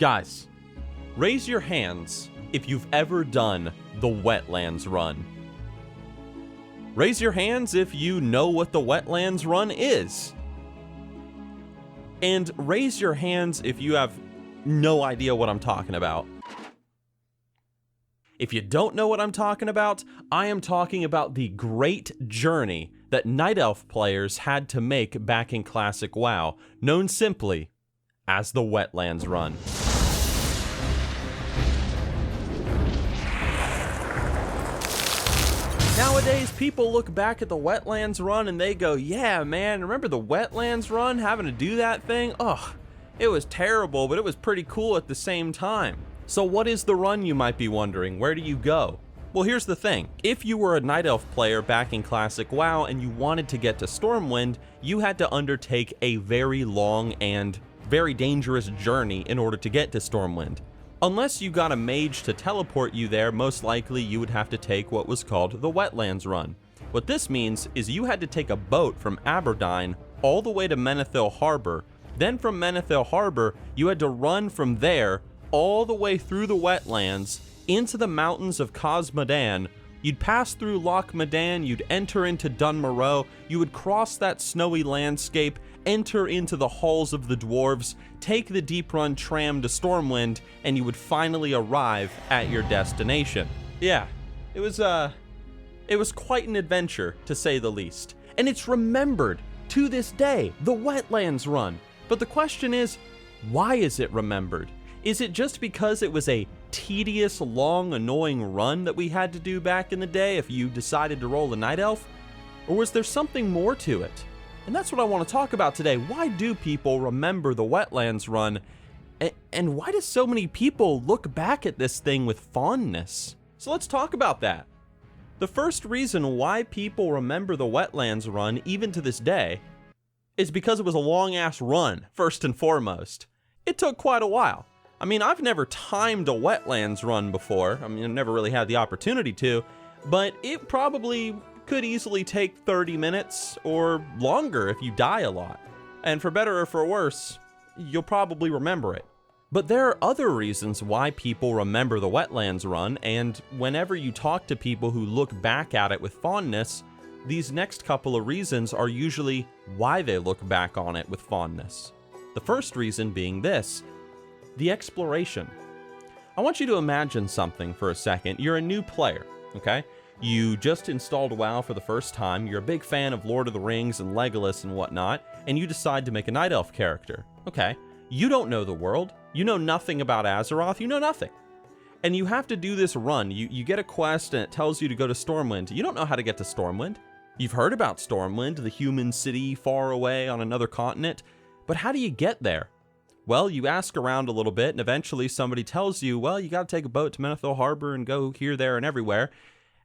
Guys, raise your hands if you've ever done the Wetlands Run. Raise your hands if you know what the Wetlands Run is. And raise your hands if you have no idea what I'm talking about. If you don't know what I'm talking about, I am talking about the great journey that Night Elf players had to make back in Classic WoW, known simply as the Wetlands Run. Nowadays, people look back at the Wetlands Run and they go, yeah, man, remember the Wetlands Run, having to do that thing? Ugh, it was terrible, but it was pretty cool at the same time. So what is the run, you might be wondering? Where do you go? Well, here's the thing. If you were a Night Elf player back in Classic WoW and you wanted to get to Stormwind, you had to undertake a very long and very dangerous journey in order to get to Stormwind. Unless you got a mage to teleport you there, most likely you would have to take what was called the Wetlands Run. What this means is you had to take a boat from Aberdyne all the way to Menethil Harbor. Then from Menethil Harbor, you had to run from there all the way through the wetlands into the mountains of Cosmodan. You'd pass through Loch Modan, you'd enter into Dunmoreau, you would cross that snowy landscape, enter into the halls of the dwarves, take the deep run tram to Stormwind, and you would finally arrive at your destination. Yeah, it was quite an adventure, to say the least. And it's remembered to this day, the Wetlands Run. But the question is, why is it remembered? Is it just because it was a tedious, long, annoying run that we had to do back in the day if you decided to roll a Night Elf? Or was there something more to it? And that's what I want to talk about today. Why do people remember the Wetlands Run? And why do so many people look back at this thing with fondness? So let's talk about that. The first reason why people remember the Wetlands Run, even to this day, is because it was a long-ass run, first and foremost. It took quite a while. I mean, I've never timed a Wetlands Run before. I mean, I've never really had the opportunity to, but it probably could easily take 30 minutes or longer if you die a lot. And for better or for worse, you'll probably remember it. But there are other reasons why people remember the Wetlands Run, and whenever you talk to people who look back at it with fondness, these next couple of reasons are usually why they look back on it with fondness. The first reason being this: the exploration. I want you to imagine something for a second. You're a new player, okay? You just installed WoW for the first time, you're a big fan of Lord of the Rings and Legolas and whatnot, and you decide to make a Night Elf character. Okay, you don't know the world, you know nothing about Azeroth, you know nothing. And you have to do this run. You get a quest and it tells you to go to Stormwind. You don't know how to get to Stormwind. You've heard about Stormwind, the human city far away on another continent, but how do you get there? Well, you ask around a little bit, and eventually somebody tells you, well, you got to take a boat to Menethil Harbor and go here, there, and everywhere.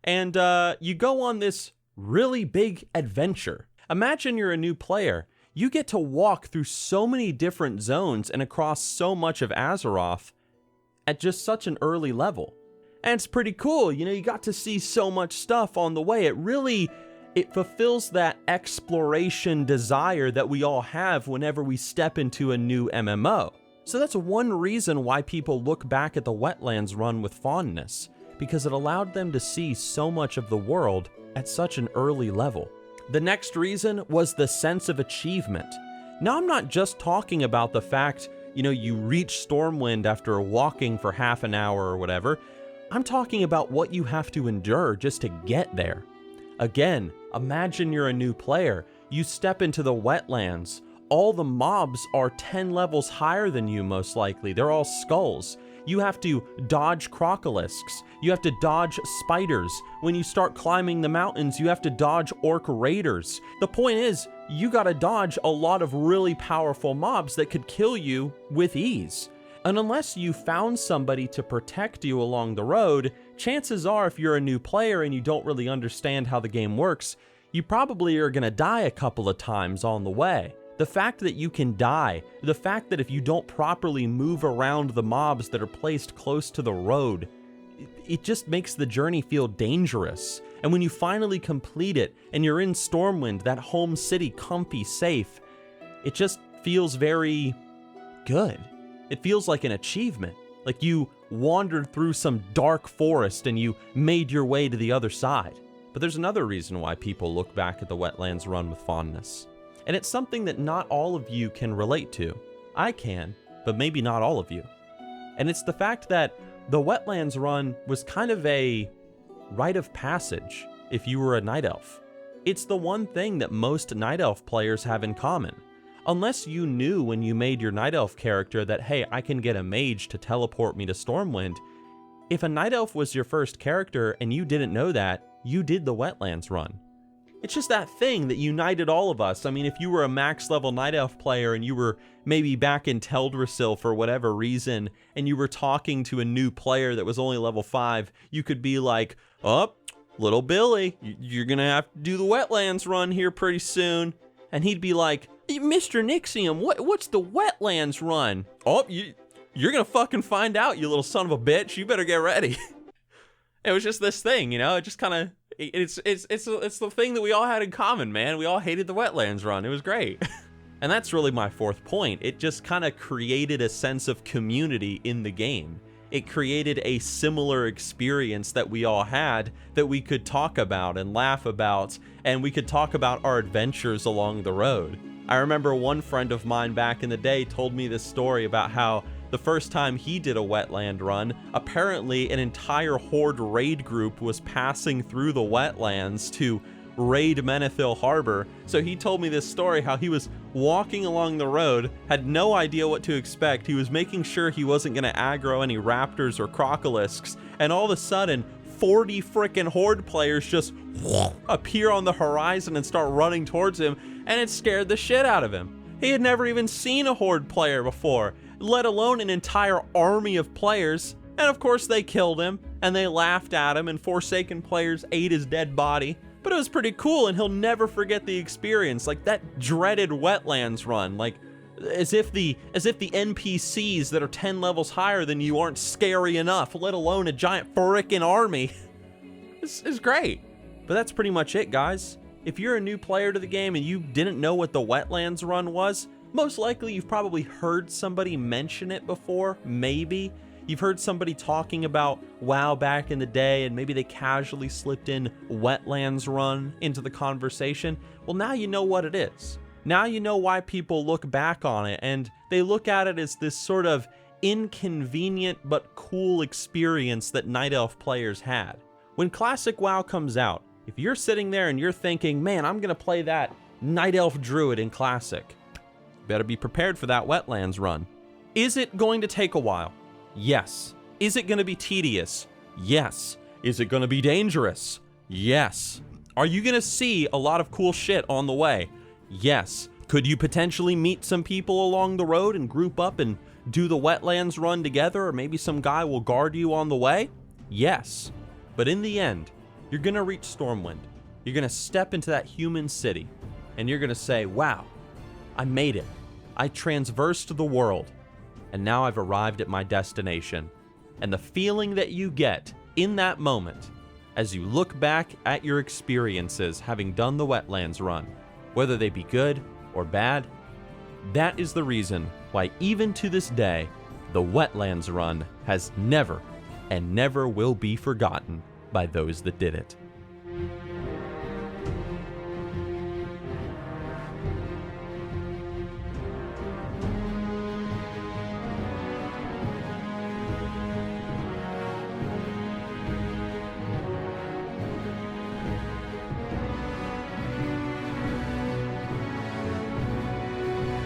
And you go on this really big adventure. Imagine you're a new player. You get to walk through so many different zones and across so much of Azeroth at just such an early level. And it's pretty cool. You know, you got to see so much stuff on the way. It fulfills that exploration desire that we all have whenever we step into a new MMO. So that's one reason why people look back at the Wetlands Run with fondness, because it allowed them to see so much of the world at such an early level. The next reason was the sense of achievement. Now, I'm not just talking about the fact, you reach Stormwind after walking for half an hour or whatever. I'm talking about what you have to endure just to get there. Again, imagine you're a new player. You step into the wetlands. All the mobs are 10 levels higher than you, most likely. They're all skulls. You have to dodge crocolisks. You have to dodge spiders. When you start climbing the mountains, you have to dodge orc raiders. The point is, you gotta dodge a lot of really powerful mobs that could kill you with ease. And unless you found somebody to protect you along the road, chances are if you're a new player and you don't really understand how the game works, you probably are gonna die a couple of times on the way. The fact that you can die, the fact that if you don't properly move around the mobs that are placed close to the road, it just makes the journey feel dangerous. And when you finally complete it and you're in Stormwind, that home city, comfy, safe, it just feels very good. It feels like an achievement, like you wandered through some dark forest and you made your way to the other side. But there's another reason why people look back at the Wetlands Run with fondness. And it's something that not all of you can relate to. I can, but maybe not all of you. And it's the fact that the Wetlands Run was kind of a rite of passage if you were a Night Elf. It's the one thing that most Night Elf players have in common. Unless you knew when you made your Night Elf character that, hey, I can get a mage to teleport me to Stormwind, if a Night Elf was your first character and you didn't know that, you did the Wetlands Run. It's just that thing that united all of us. I mean, if you were a max level Night Elf player and you were maybe back in Teldrassil for whatever reason, and you were talking to a new player that was only level 5, you could be like, oh, little Billy, you're gonna have to do the Wetlands Run here pretty soon. And he'd be like, Mr. Nixxiom, what's the Wetlands Run? Oh, you're gonna fucking find out, you little son of a bitch. You better get ready. It was just this thing, you know. It just kind of it's the thing that we all had in common, man. We all hated the Wetlands Run. It was great. And that's really my fourth point. It just kind of created a sense of community in the game. It created a similar experience that we all had that we could talk about and laugh about, and we could talk about our adventures along the road. I remember one friend of mine back in the day told me this story about how the first time he did a wetland run, apparently an entire Horde raid group was passing through the wetlands to raid Menethil Harbor. So he told me this story how he was walking along the road, had no idea what to expect. He was making sure he wasn't going to aggro any raptors or crocolisks, and all of a sudden 40 frickin' Horde players just appear on the horizon and start running towards him, and it scared the shit out of him. He had never even seen a Horde player before, let alone an entire army of players. And of course they killed him, and they laughed at him, and Forsaken players ate his dead body. But it was pretty cool, and he'll never forget the experience. Like that dreaded Wetlands Run, like as if the NPCs that are 10 levels higher than you aren't scary enough, let alone a giant frickin' army. It's great. But that's pretty much it, guys. If you're a new player to the game and you didn't know what the Wetlands Run was, most likely you've probably heard somebody mention it before, maybe. You've heard somebody talking about WoW back in the day, and maybe they casually slipped in Wetlands Run into the conversation. Well, now you know what it is. Now you know why people look back on it, and they look at it as this sort of inconvenient but cool experience that Night Elf players had. When Classic WoW comes out, if you're sitting there and you're thinking, man, I'm gonna play that Night Elf Druid in Classic, you better be prepared for that Wetlands Run. Is it going to take a while? Yes. Is it going to be tedious? Yes. Is it going to be dangerous? Yes. Are you going to see a lot of cool shit on the way? Yes. Could you potentially meet some people along the road and group up and do the Wetlands Run together, or maybe some guy will guard you on the way? Yes. But in the end, you're going to reach Stormwind. You're going to step into that human city, and you're going to say, wow, I made it. I transversed the world. And now I've arrived at my destination. And the feeling that you get in that moment, as you look back at your experiences having done the Wetlands Run, whether they be good or bad, that is the reason why even to this day, the Wetlands Run has never and never will be forgotten by those that did it.